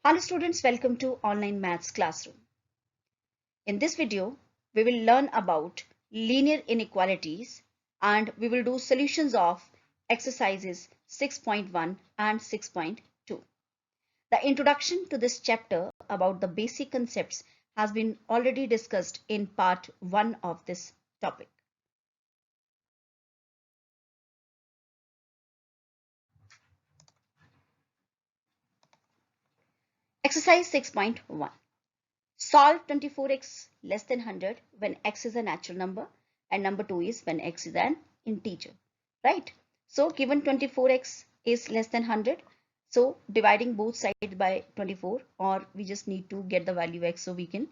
Hello students, welcome to Online Maths Classroom. In this video, we will learn about linear inequalities and we will do solutions of exercises 6.1 and 6.2. The introduction to this chapter about the basic concepts has been already discussed in part 1 of this topic. Exercise 6.1. Solve 24x less than 100 when x is a natural number and number 2 is when x is an integer, right? So given 24x is less than 100, so dividing both sides by 24, or we just need to get the value x, so we can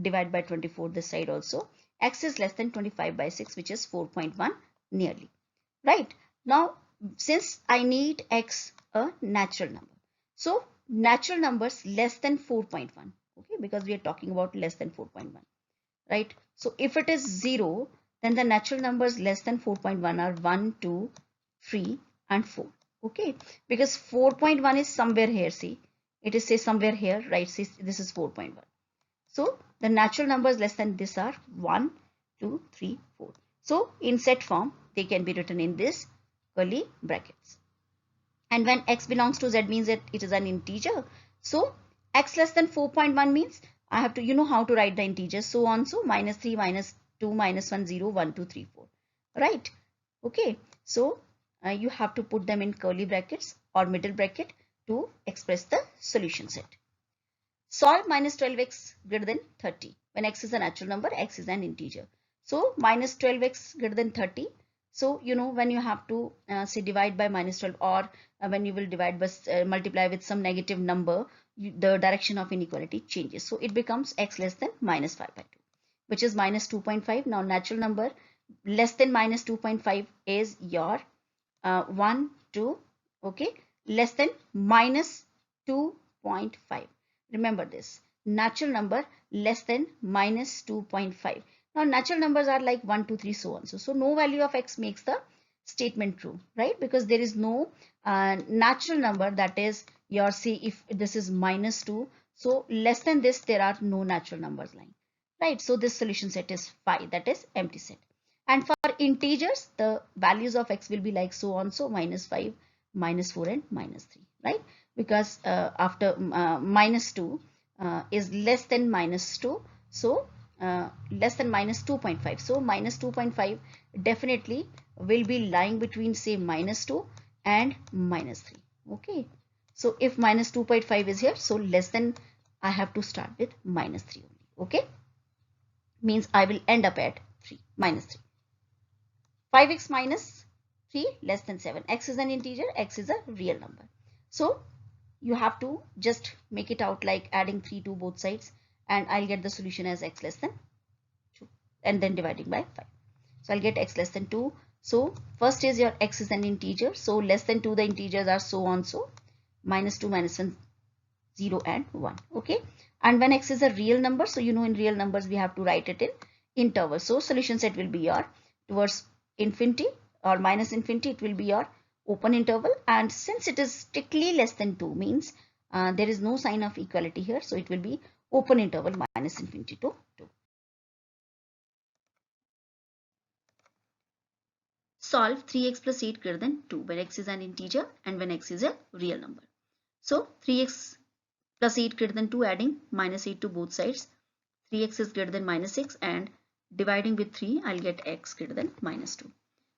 divide by 24 this side also. X is less than 25 by 6, which is 4.1 nearly, right? Now since I need x a natural number, so natural numbers less than 4.1, okay, because we are talking about less than 4.1, right? So if it is 0, then the natural numbers less than 4.1 are 1, 2, 3 and 4, okay, because 4.1 is somewhere here. See, it is say somewhere here, right? See, this is 4.1. So the natural numbers less than this are 1, 2, 3, 4. So in set form they can be written in this curly brackets. And when x belongs to z means that it is an integer. So x less than 4.1 means I have to, you know how to write the integers, so on. So minus 3, minus 2, minus 1, 0, 1, 2, 3, 4, right? Okay, so you have to put them in curly brackets or middle bracket to express the solution set. Solve minus 12x greater than 30 when x is a natural number, x is an integer. So minus 12x greater than 30. So you know, when you have to say divide by minus 12, or when you will divide by multiply with some negative number, the direction of inequality changes. So it becomes x less than minus 5 by 2, which is minus 2.5. Now natural number less than minus 2.5 is your 1, 2, okay, less than minus 2.5. Remember this, natural number less than minus 2.5. Now natural numbers are like 1, 2, 3, so on. So no value of x makes the statement true, right? Because there is no natural number, that is your, see, if this is minus 2, so less than this there are no natural numbers lying, right? So this solution set is 5, that is empty set. And for integers, the values of x will be like so on. So minus 5, minus 4 and minus 3, right? Because after minus 2 is less than minus 2, so less than minus 2.5. So minus 2.5 definitely will be lying between, say, minus 2 and minus 3, okay? So if minus 2.5 is here, so less than, I have to start with minus 3 only, okay? Means I will end up at 3, minus 3. 5x minus 3 less than 7. X is an integer, x is a real number. So you have to just make it out like adding 3 to both sides, and I'll get the solution as x less than 2 and then dividing by 5. So I'll get x less than 2. So first is your x is an integer, so less than 2 the integers are so on. So minus 2, minus 1, 0 and 1, okay? And when x is a real number, so you know in real numbers we have to write it in interval. So solution set will be your towards infinity or minus infinity, it will be your open interval. And since it is strictly less than 2 means there is no sign of equality here, so it will be open interval minus infinity to 2. Solve 3x plus 8 greater than 2 when x is an integer and when x is a real number. So 3x plus 8 greater than 2, adding minus 8 to both sides, 3x is greater than minus 6, and dividing with 3 I'll get x greater than minus 2.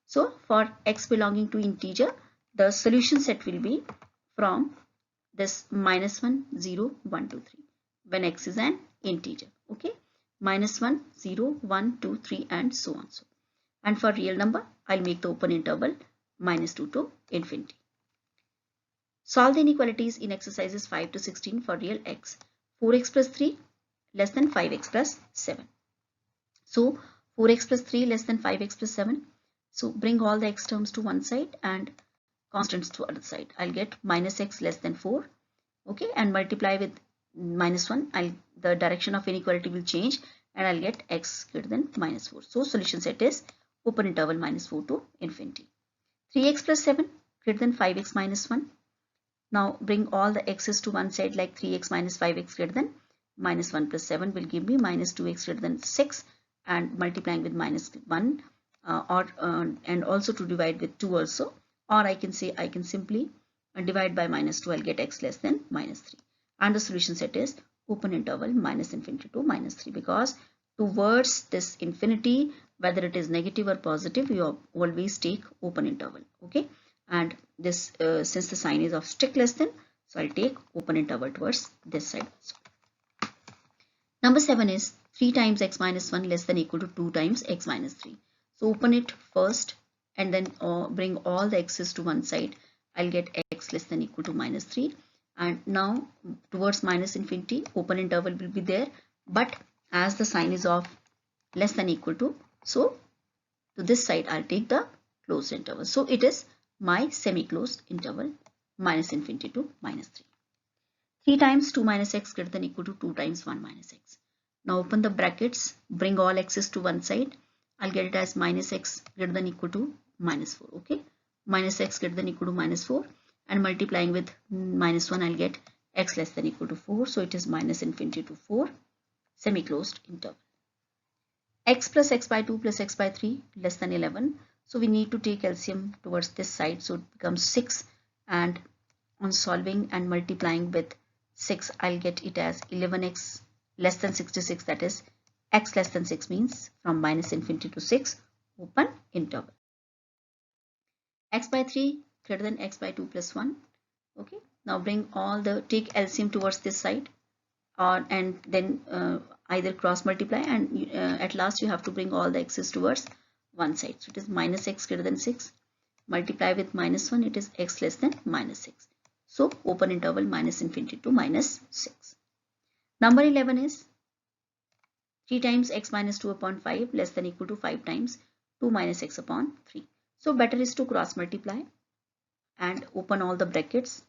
So for x belonging to integer, the solution set will be from this minus 1, 0, 1, 2, 3 when x is an integer, okay? Minus 1, 0, 1, 2, 3 and so on. So, and for real number, I'll make the open interval minus 2 to infinity. Solve the inequalities in exercises 5 to 16 for real x. 4x plus 3 less than 5x plus 7. So 4x plus 3 less than 5x plus 7. So bring all the x terms to one side and constants to other side. I'll get minus x less than 4, okay, and multiply with minus 1. The direction of inequality will change and I'll get x greater than minus 4. So solution set is open interval minus 4 to infinity. 3x plus 7 greater than 5x minus 1. Now bring all the x's to one side, like 3x minus 5x greater than minus 1 plus 7 will give me minus 2x greater than 6, and multiplying with minus 1, and also to divide with 2 also, or I can say I can simply divide by minus 2, I'll get x less than minus 3, and the solution set is open interval minus infinity to minus 3, because towards this infinity, whether it is negative or positive, you always take open interval. Okay, and this since the sign is of strict less than, so I'll take open interval towards this side also. Number 7 is 3 times x minus 1 less than equal to 2 times x minus 3. So open it first and then bring all the x's to one side. I'll get x less than equal to minus 3, and now towards minus infinity, open interval will be there, but as the sign is of less than equal to, so to this side I'll take the closed interval. So it is my semi-closed interval minus infinity to minus 3. 3 times 2 minus x greater than equal to 2 times 1 minus x. Now open the brackets, bring all x's to one side. I'll get it as minus x greater than equal to minus 4. Okay, minus x greater than equal to minus 4, and multiplying with minus 1, I'll get x less than equal to 4. So it is minus infinity to 4, semi-closed interval. X plus x by 2 plus x by 3 less than 11. So we need to take LCM towards this side. So it becomes 6, and on solving and multiplying with 6, I'll get it as 11x less than 66, that is x less than 6 means from minus infinity to 6, open interval. X by 3 greater than x by 2 plus 1. Okay, now bring all the, take LCM towards this side, and then either cross multiply, and at last you have to bring all the x's towards one side. So it is minus x greater than 6, multiply with minus 1, it is x less than minus 6. So open interval minus infinity to minus 6. Number 11 is 3 times x minus 2 upon 5 less than equal to 5 times 2 minus x upon 3. So better is to cross multiply and open all the brackets,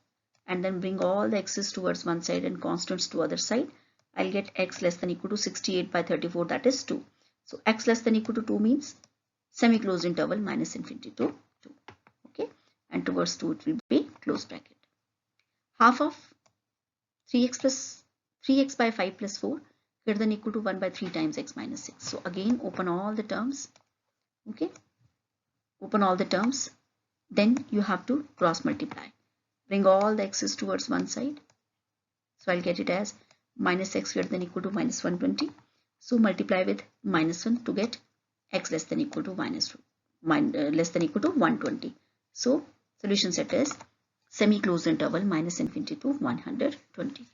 and then bring all the x's towards one side and constants to other side. I'll get x less than equal to 68 by 34, that is 2. So x less than equal to 2 means semi-closed interval minus infinity to 2. Okay, and towards 2 it will be closed bracket. Half of 3x plus 3x by 5 plus 4 greater than equal to 1 by 3 times x minus 6. So again open all the terms. Okay, open all the terms, then you have to cross multiply. Bring all the x's towards one side. So I'll get it as minus x greater than equal to minus 120. So multiply with minus 1 to get x less than equal to less than equal to 120. So solution set is semi-closed interval minus infinity to 120.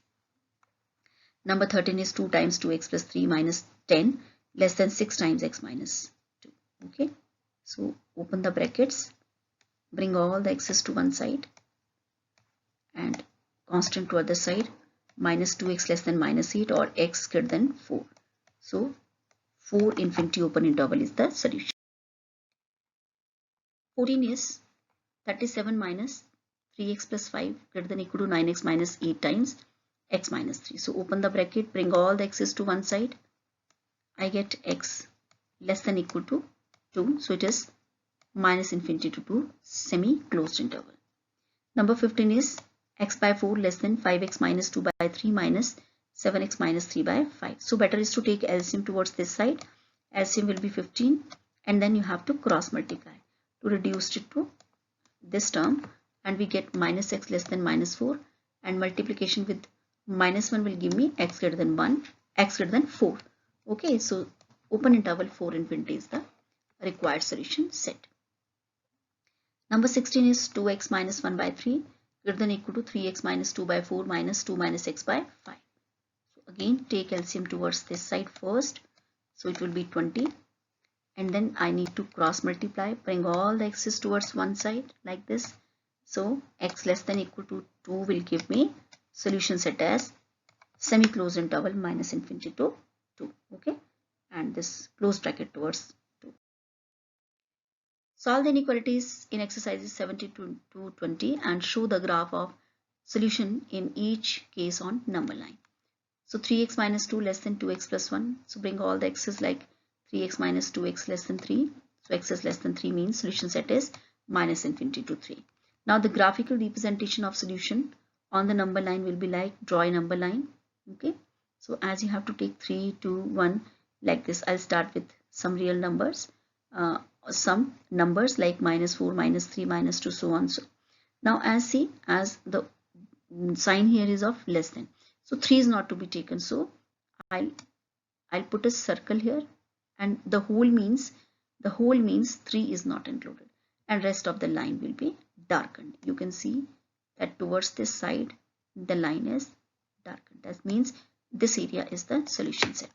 Number 13 is 2 times 2x plus 3 minus 10 less than 6 times x minus 2. Okay, so open the brackets, bring all the x's to one side and constant to other side, minus 2x less than minus 8 or x greater than 4. So 4 infinity open interval is the solution. 14 is 37 minus 3x plus 5 greater than equal to 9x minus 8 times x minus 3. So open the bracket, bring all the x's to one side. I get x less than equal to 2. So it is minus infinity to 2, semi-closed interval. Number 15 is x by 4 less than 5x minus 2 by 3 minus 7x minus 3 by 5. So better is to take LCM towards this side. LCM will be 15, and then you have to cross multiply to reduce it to this term, and we get minus x less than minus 4, and multiplication with minus 1 will give me x greater than 1, x greater than 4. Okay, so open interval 4 infinity is the required solution set. Number 16 is 2x minus 1 by 3 greater than equal to 3x minus 2 by 4 minus 2 minus x by 5. So again take LCM towards this side first. So it will be 20, and then I need to cross multiply, bring all the x's towards one side like this. So x less than equal to 2 will give me solution set as semi-closed interval minus infinity to 2. Okay, and this close bracket towards 2. Solve the inequalities in exercises 72 to 20 and show the graph of solution in each case on number line. So 3x minus 2 less than 2x plus 1. So bring all the x's like 3x minus 2x less than 3. So x is less than 3 means solution set is minus infinity to 3. Now the graphical representation of solution on the number line will be like draw a number line. Okay, so as you have to take 3, 2, 1 like this. I'll start with some real numbers, some numbers like -4, -3, -2, so on. So now as the sign here is of less than, so 3 is not to be taken, so I'll put a circle here, and the whole means 3 is not included, and rest of the line will be darkened. You can see that towards this side the line is darkened. That means this area is the solution set.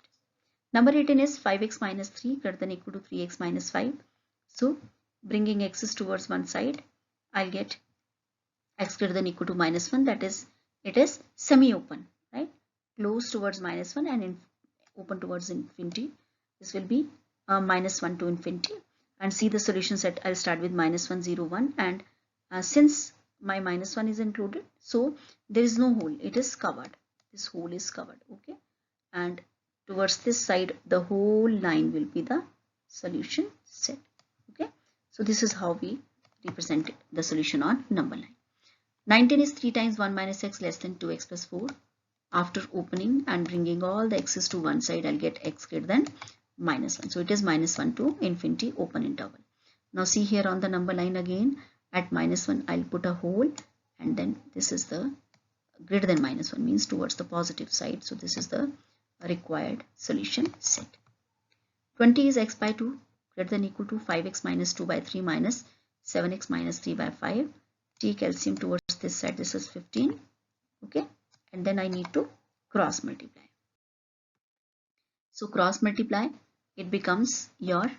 Number 18 is 5x minus 3 greater than equal to 3x minus 5. So bringing x's towards one side, I'll get x greater than equal to -1, that is, it is semi-open, right? Close towards -1 and open towards infinity. This will be -1 to infinity. And see the solution set. I'll start with -1, 0, 1, and since my -1 is included, so there is no hole, it is covered. This hole is covered, okay? And towards this side, the whole line will be the solution set, okay? So this is how we represent the solution on number line. 19 is 3 times 1 minus x less than 2x plus 4. After opening and bringing all the x's to one side, I'll get x greater than -1. So it is -1 to infinity, open interval. Now see here on the number line again, at -1 I'll put a hole, and then this is the greater than -1 means towards the positive side. So this is the required solution set. 20 is x by 2 greater than equal to 5x minus 2 by 3 minus 7x minus 3 by 5. Take LCM towards this side, this is 15, okay, and then I need to cross multiply. So cross multiply, it becomes your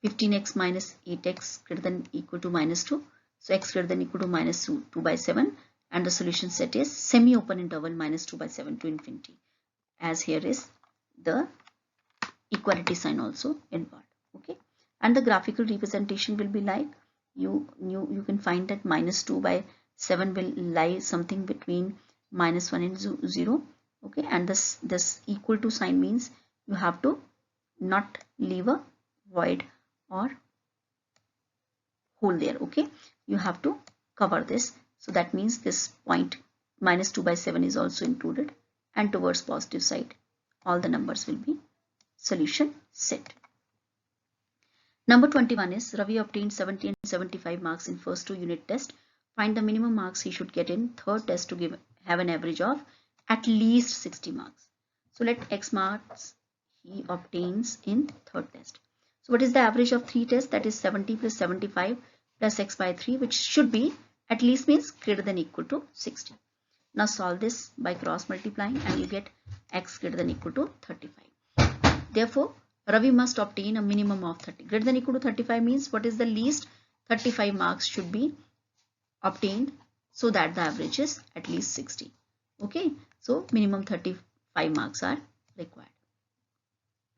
15x minus 8x greater than equal to -2. So x greater than equal to -2 by 7, and the solution set is semi-open interval -2 by 7 to infinity, as here is the equality sign also involved, okay? And the graphical representation will be like, you can find that -2 by 7 will lie something between -1 and 0, okay? And this equal to sign means you have to not leave a void or hole there, okay? You have to cover this. So that means this point -2 by 7 is also included, and towards positive side all the numbers will be solution set. Number 21 is Ravi obtained 70 and 75 marks in first 2 unit test. Find the minimum marks he should get in third test to have an average of at least 60 marks. So let x marks he obtains in third test. So what is the average of 3 tests? That is 70 plus 75 plus x by 3, which should be at least means greater than equal to 60. Now solve this by cross multiplying, and you get x greater than equal to 35. Therefore, Ravi must obtain a minimum of 30. Greater than equal to 35 means what is the least 35 marks should be obtained so that the average is at least 60. Okay, so minimum 35 marks are required,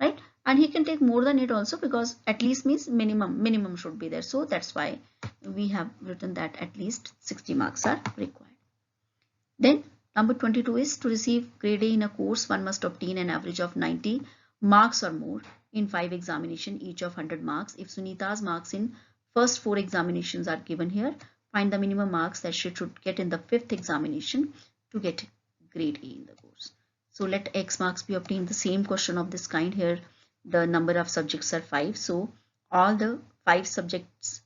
right? And he can take more than it also, because at least means minimum should be there. So that's why we have written that at least 60 marks are required. Then number 22 is to receive grade A in a course, one must obtain an average of 90 marks or more in 5 examinations, each of 100 marks. If Sunita's marks in first 4 examinations are given here, find the minimum marks that she should get in the 5th examination to get grade A in the course. So let x marks be obtained. The same question of this kind here. The number of subjects are 5. So all the 5 subjects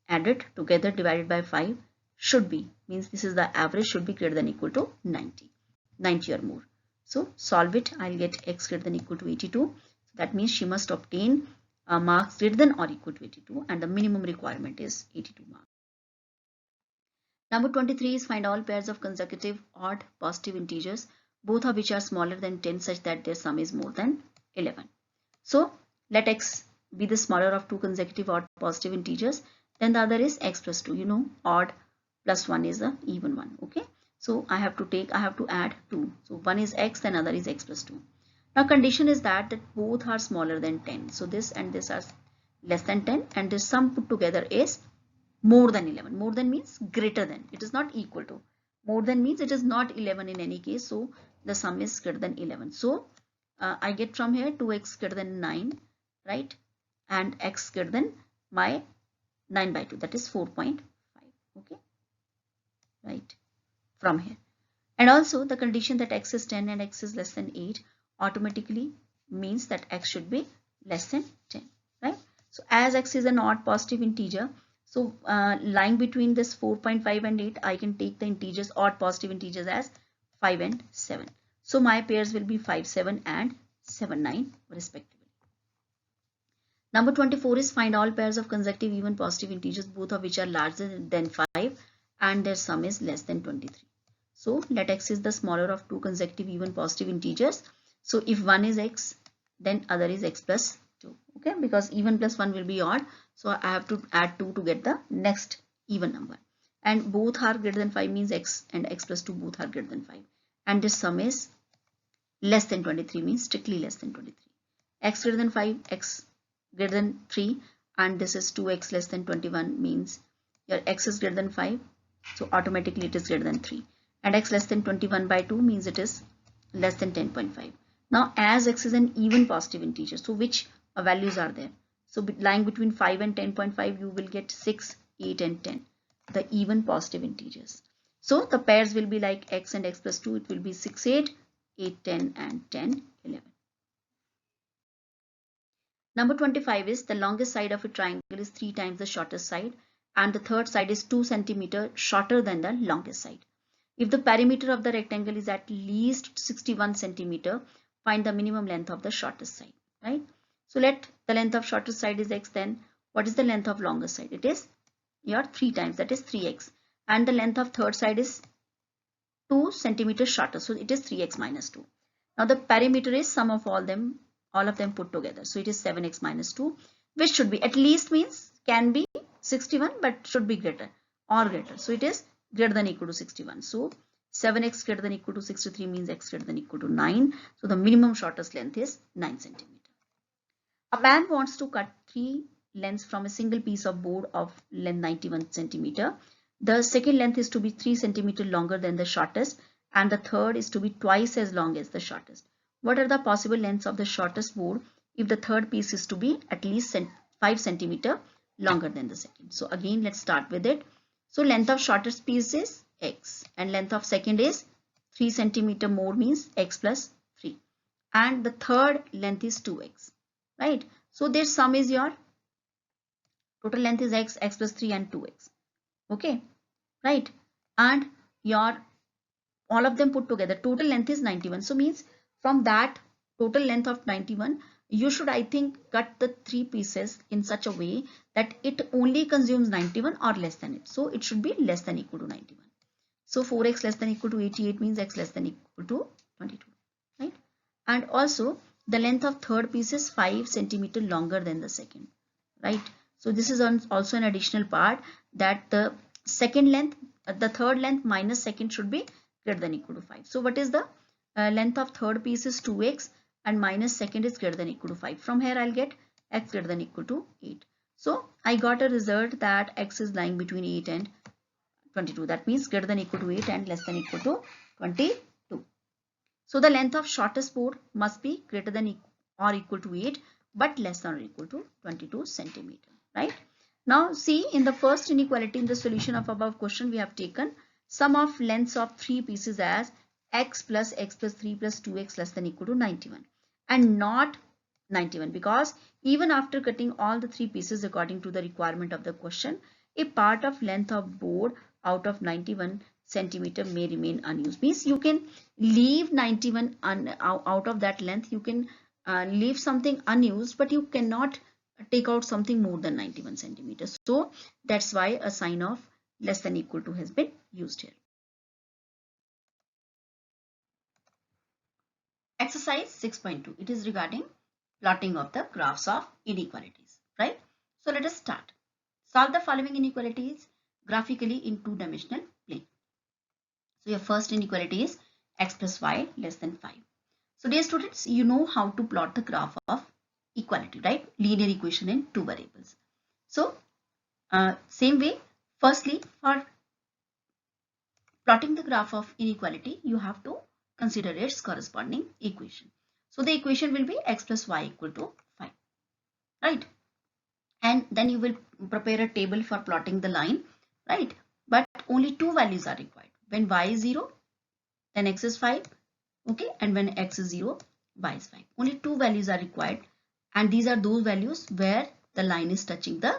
added together divided by 5 should be, means this is the average, should be greater than equal to 90 or more. So solve it. I'll get x greater than equal to 82. That means she must obtain marks greater than or equal to 82, and the minimum requirement is 82 marks. Number 23 is find all pairs of consecutive odd positive integers, both of which are smaller than 10 such that their sum is more than 11. So let x be the smaller of 2 consecutive odd positive integers, then the other is x plus 2. You know, odd plus 1 is the even one, okay? So I have to add 2. So one is x, then other is x plus 2. Now condition is that both are smaller than 10. So this and this are less than 10, and this sum put together is more than 11. More than means greater than. It is not equal to. More than means it is not 11 in any case. So the sum is greater than 11. So I get from here 2x greater than 9, right? And x greater than my 9 by 2, that is 4.5. Okay, right? from here. And also the condition that x is 10 and x is less than 8 automatically means that x should be less than 10, right? So as x is an odd positive integer, so lying between this 4.5 and 8, I can take the integers, odd positive integers, as 5 and 7. So my pairs will be 5, 7 and 7, 9 respectively. Number 24 is find all pairs of consecutive even positive integers, both of which are larger than 5 and their sum is less than 23. So let x is the smaller of two consecutive even positive integers. So if one is x, then other is x plus 2. Okay, because even plus 1 will be odd. So I have to add 2 to get the next even number. And both are greater than 5 means x and x plus 2 both are greater than 5. And the sum is less than 23 means strictly less than 23. X greater than 5, x greater than 3, and this is 2x less than 21 means your x is greater than 5, so automatically it is greater than 3, and x less than 21 by 2 means it is less than 10.5. Now as x is an even positive integer, so which values are there? So lying between 5 and 10.5 you will get 6, 8 and 10, the even positive integers. So the pairs will be like x and x plus 2, it will be 6, 8, 8, 10 and 10, 11. Number 25 is the longest side of a triangle is 3 times the shortest side and the third side is 2 centimeter shorter than the longest side. If the perimeter of the rectangle is at least 61 centimeter, find the minimum length of the shortest side, right? So let the length of shortest side is x, then what is the length of longest side? It is your 3 times, that is 3x, and the length of third side is 2 centimeters shorter, so it is 3x minus 2. Now the perimeter is sum of all of them put together, so it is 7x minus 2, which should be at least means can be 61 but should be greater or greater, so it is greater than equal to 61. So 7x greater than equal to 63 means x greater than equal to 9, so the minimum shortest length is 9 centimeter. A man wants to cut 3 lengths from a single piece of board of length 91 centimeter. The second length is to be 3 centimeter longer than the shortest and the third is to be twice as long as the shortest. What are the possible lengths of the shortest board if the third piece is to be at least 5 centimeter longer than the second? So again let's start with it. So length of shortest piece is x and length of second is 3 centimeter more means x plus 3 and the third length is 2x, right? So their sum is your total length is x, x plus 3 and 2x, okay, right? And your all of them put together total length is 91, so means from that total length of 91 you should I think cut the 3 pieces in such a way that it only consumes 91 or less than it, so it should be less than equal to 91. So 4x less than equal to 88 means x less than equal to 22, right? And also the length of third piece is 5 centimeter longer than the second, right? So this is also an additional part that the second length, the third length minus second should be greater than equal to 5. So what is the length of third piece is 2x and minus second is greater than equal to 5. From here I'll get x greater than equal to 8. So I got a result that x is lying between 8 and 22. That means greater than equal to 8 and less than equal to 22. So the length of shortest board must be greater than or equal to 8 but less than or equal to 22 centimeter, right? Now see, in the first inequality in the solution of above question we have taken sum of lengths of 3 pieces as x plus 3 plus 2x less than equal to 91 and not 91 because even after cutting all the 3 pieces according to the requirement of the question, a part of length of board out of 91 centimeter may remain unused. Means you can leave 91 out of that length, you can leave something unused but you cannot take out something more than 91 centimeters. So that's why a sign of less than equal to has been used here. Exercise 6.2. It is regarding plotting of the graphs of inequalities, right? So let us start. Solve the following inequalities graphically in two-dimensional plane. So your first inequality is x plus y less than 5. So dear students, you know how to plot the graph of equality, right? Linear equation in two variables. So same way, firstly for plotting the graph of inequality, you have to consider its corresponding equation. So the equation will be x plus y equal to 5, right? And then you will prepare a table for plotting the line, right? But only two values are required. When y is 0, then x is 5. Okay, and when x is 0, y is 5. Only two values are required, and these are those values where the line is touching the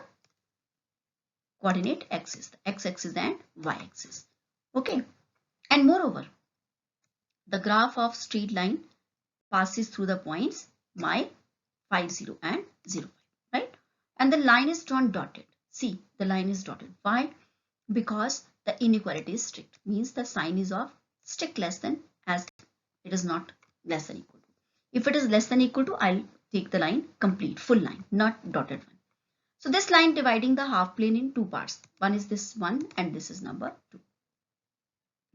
coordinate axis, the x-axis and y-axis. Okay, and moreover, the graph of straight line passes through the points y, 5, 0 and 0, 5, right? And the line is drawn dotted. See, the line is dotted. Why? Because the inequality is strict, means the sign is of strict less than, as it is not less than equal to. If it is less than equal to, I'll take the line complete, full line, not dotted one. So this line dividing the half plane in two parts. One is this one and this is number 2.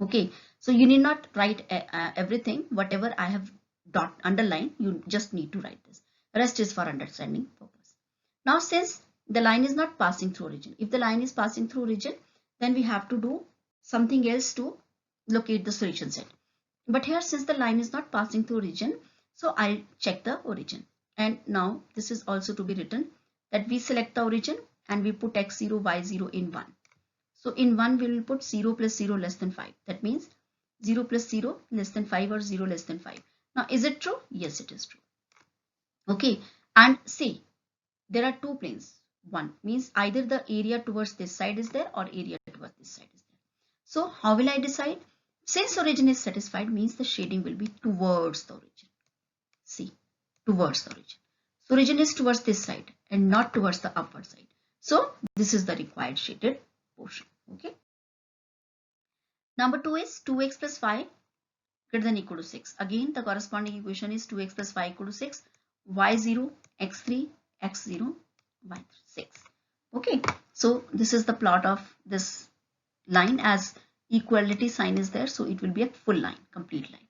Okay, so you need not write everything. Whatever I have underline, you just need to write this. The rest is for understanding purpose. Now since the line is not passing through origin, if the line is passing through origin, then we have to do something else to locate the solution set. But here, since the line is not passing through origin, so I'll check the origin. And now this is also to be written that we select the origin and we put x0, y0 in 1. So in 1 we will put 0 plus 0 less than 5. That means 0 plus 0 less than 5 or 0 less than 5. Now is it true? Yes, it is true. Okay, and see, there are two planes. One means either the area towards this side is there or area towards this side is there. So how will I decide? Since origin is satisfied, means the shading will be towards the origin. See, towards the origin. So origin is towards this side and not towards the upward side. So this is the required shaded portion. Okay. Number 2 is 2x plus 5 greater than equal to 6. Again, the corresponding equation is 2x plus 5 equal to 6. y0, x3, x0, y6. Okay. So this is the plot of this line, as equality sign is there. So it will be a full line, complete line.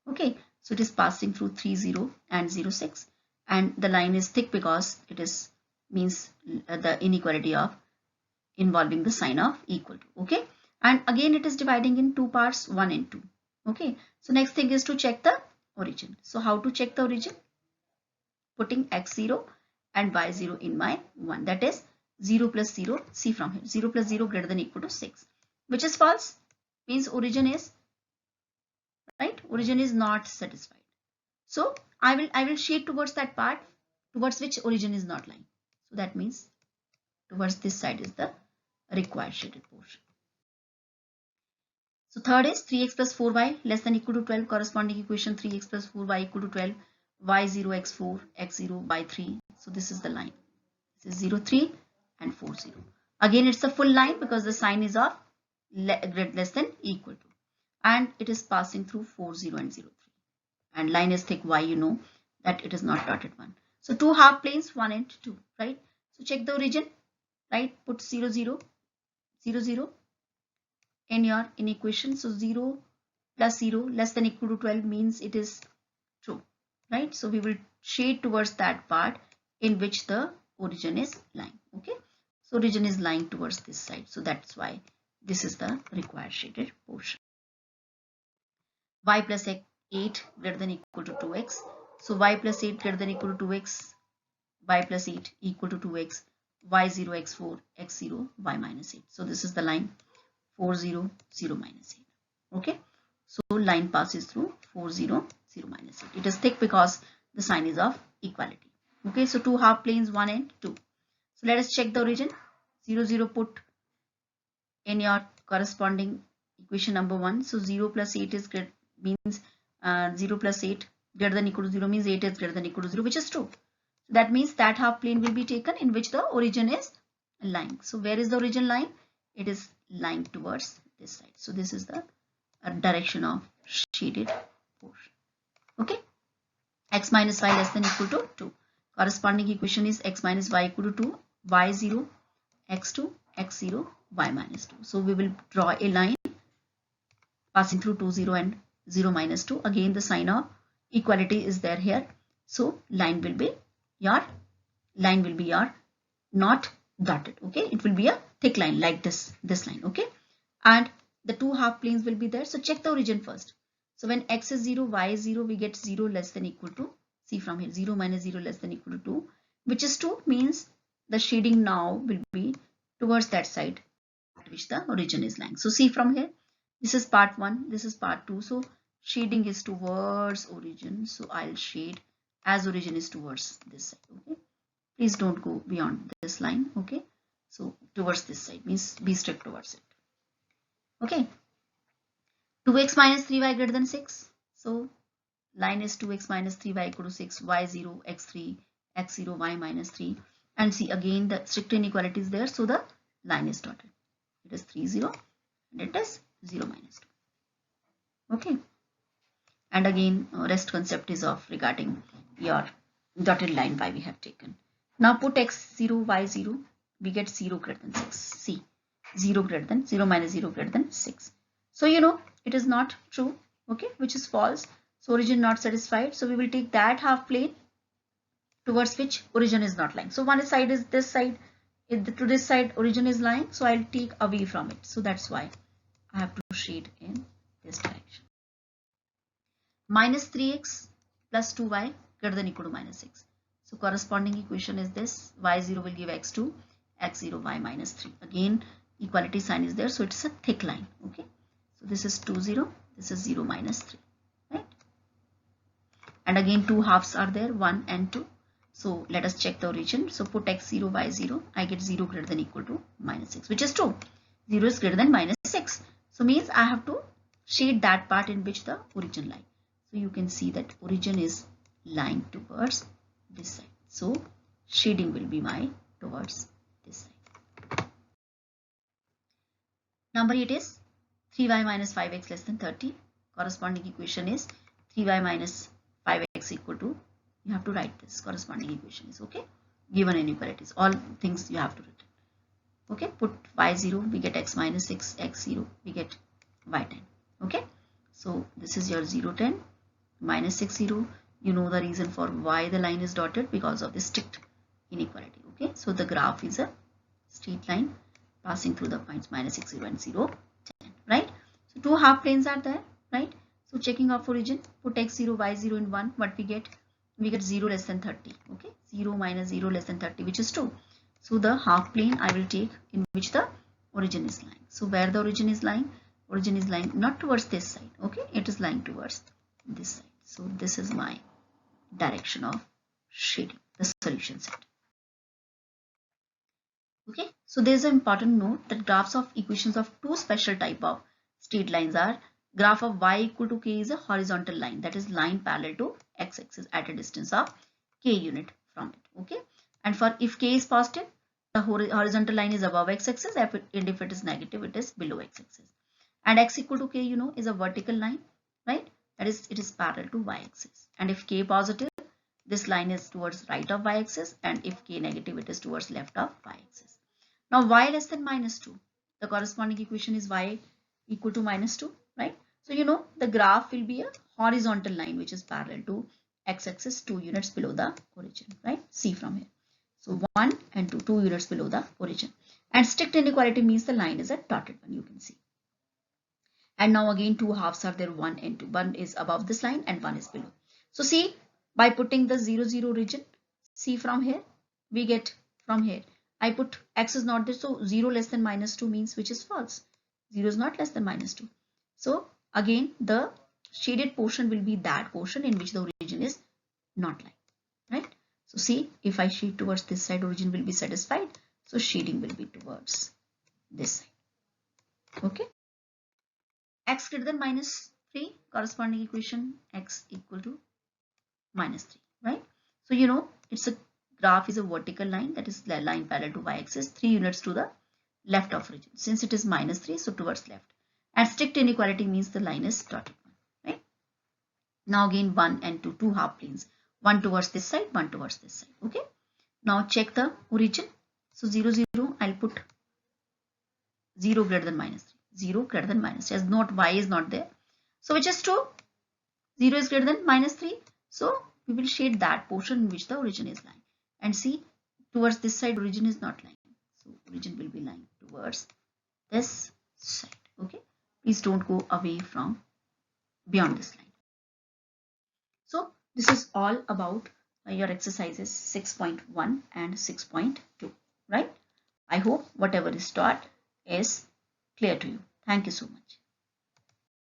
Okay. So it is passing through 3, 0 and 0, 6. And the line is thick because it is means the inequality of involving the sign of equal to. Okay, and again it is dividing in two parts, 1 and 2. Okay, so next thing is to check the origin. So how to check the origin? Putting x0 and y0 in my 1, that is 0 plus 0. See from here, 0 plus 0 greater than equal to 6, which is false, means origin is right, origin is not satisfied. So I will shade towards that part towards which origin is not lying. So that means towards this side is the required shaded portion. So third is 3x plus 4y less than equal to 12. Corresponding equation 3x plus 4y equal to 12. y0, x4, x0, y3. So this is the line. This is 0, 3 and 4, 0. Again, it's a full line because the sign is of less than equal to. And it is passing through 4, 0 and 0, 3. And line is thick. Why? You know that it is not dotted one. So two half planes, 1 and 2, right? So check the origin, right? Put 0, 0, 0, 0 in your equation. So 0 plus 0 less than equal to 12 means it is true, right? So we will shade towards that part in which the origin is lying. Okay, so origin is lying towards this side, so that's why this is the required shaded portion. Y plus 8 greater than equal to 2x. So y plus 8 greater than equal to 2x, y plus 8 equal to 2x, y0, x4, x0, y minus 8. So this is the line 4, 0, 0 minus 8. Okay, so line passes through 4, 0, 0 minus 8. It is thick because the sign is of equality. Okay, so two half planes, 1 and 2. So let us check the origin. 0, 0 put in your corresponding equation number 1. So 0 plus 8 is great, means 0 plus 8 greater than equal to 0 means 8 is greater than equal to 0, which is true. That means that half plane will be taken in which the origin is lying. So where is the origin lying? It is lying towards this side. So this is the direction of shaded portion. Okay, x minus y less than equal to 2. Corresponding equation is x minus y equal to 2, y0, x2, x0, y minus 2. So we will draw a line passing through 2, 0 and 0 minus 2. Again the sign of equality is there here. So line will be your not dotted. Okay, it will be a thick line like this line. Okay, and the two half planes will be there. So check the origin first. So when x is 0, y is 0, we get 0 less than equal to, see from here, 0 minus 0 less than equal to 2, which is 2, means the shading now will be towards that side at which the origin is lying. So see from here, This is part 1, this is part 2. So shading is towards origin, so I'll shade as origin is towards this side. Okay, please don't go beyond this line. Okay, so towards this side means be strict towards it. Okay, 2x minus 3y greater than 6. So line is 2x minus 3y equal to 6, y0, x3, x0, y minus 3. And see, again the strict inequality is there, so the line is dotted. It is 3, 0 and it is 0 minus 2. Okay, and again rest concept is of regarding your dotted line y we have taken. Now put x0, y0, we get 0 greater than 6. See, 0 greater than 0 minus 0 greater than 6. So you know it is not true, okay, which is false. So origin not satisfied. So we will take that half plane towards which origin is not lying. So one side is this side, to this side origin is lying. So I'll take away from it. So that's why I have to shade in this direction. Minus 3x plus 2y greater than equal to minus 6. So corresponding equation is this. Y0 will give x2, x0 y minus 3. Again equality sign is there, so it's a thick line. Okay, so this is 2, 0, this is 0 minus 3, right? And again two halves are there, 1 and 2. So let us check the origin. So put x0, y0, I get 0 greater than equal to minus 6, which is true. 0 is greater than minus 6. So means I have to shade that part in which the origin lies. So you can see that origin is lying towards this side. So shading will be my towards this side. Number 8 is 3y minus 5x less than 30. Corresponding equation is 3y minus 5x equal to, you have to write this corresponding equation is, okay, given inequalities, all things you have to write. Okay, put y0, we get x minus 6, x0, we get y10. Okay, so this is your 0, 10, minus 6, 0. You know the reason for why the line is dotted, because of the strict inequality. Okay, so the graph is a straight line passing through the points minus 6, 0 and 0, 10, right? So two half planes are there, right? So checking of origin, put x0, y0 in 1, what we get? We get 0 less than 30. Okay, 0 minus 0 less than 30, which is 2. So the half plane I will take in which the origin is lying. So where the origin is lying not towards this side. Okay, it is lying towards this side. So this is my direction of shading, the solution set. Okay, so there is an important note that graphs of equations of two special type of straight lines are graph of y equal to k is a horizontal line, that is line parallel to x-axis at a distance of k unit from it. Okay, and for if k is positive, the horizontal line is above x-axis, and if it is negative, it is below x-axis. And x equal to k, you know, is a vertical line, right? That is, it is parallel to y-axis. And if k positive, this line is towards right of y-axis, and if k negative, it is towards left of y-axis. Now y less than minus 2, the corresponding equation is y equal to minus 2, right? So you know the graph will be a horizontal line which is parallel to x-axis 2 units below the origin, right? See from here. So 1 and 2 units below the origin. And strict inequality means the line is a dotted one, you can see. And now again two halves are there, 1 and 2. One is above this line and one is below. So see, by putting the 0, 0 origin, see from here, we get from here. I put x is not there, so 0 less than minus 2 means which is false. 0 is not less than minus 2. So again the shaded portion will be that portion in which the origin is not lying, right? So see, if I shade towards this side, origin will be satisfied. So shading will be towards this side. Okay. X greater than minus 3, corresponding equation x equal to minus 3, right? So you know it's a graph is a vertical line, that is line parallel to y-axis 3 units to the left of origin. Since it is minus 3, so towards left. And strict inequality means the line is dotted one, right? Now again 1 and 2, two half planes, one towards this side, one towards this side. Okay, now check the origin. So 0, 0, I'll put 0 greater than minus 3, 0 greater than minus 3, as not y is not there. So which is true? 0 is greater than minus 3. So we will shade that portion in which the origin is lying. And see, towards this side origin is not lying. So origin will be lying towards this side. Okay, please don't go away from beyond this line. So this is all about your exercises 6.1 and 6.2, right? I hope whatever is taught is clear to you. Thank you so much.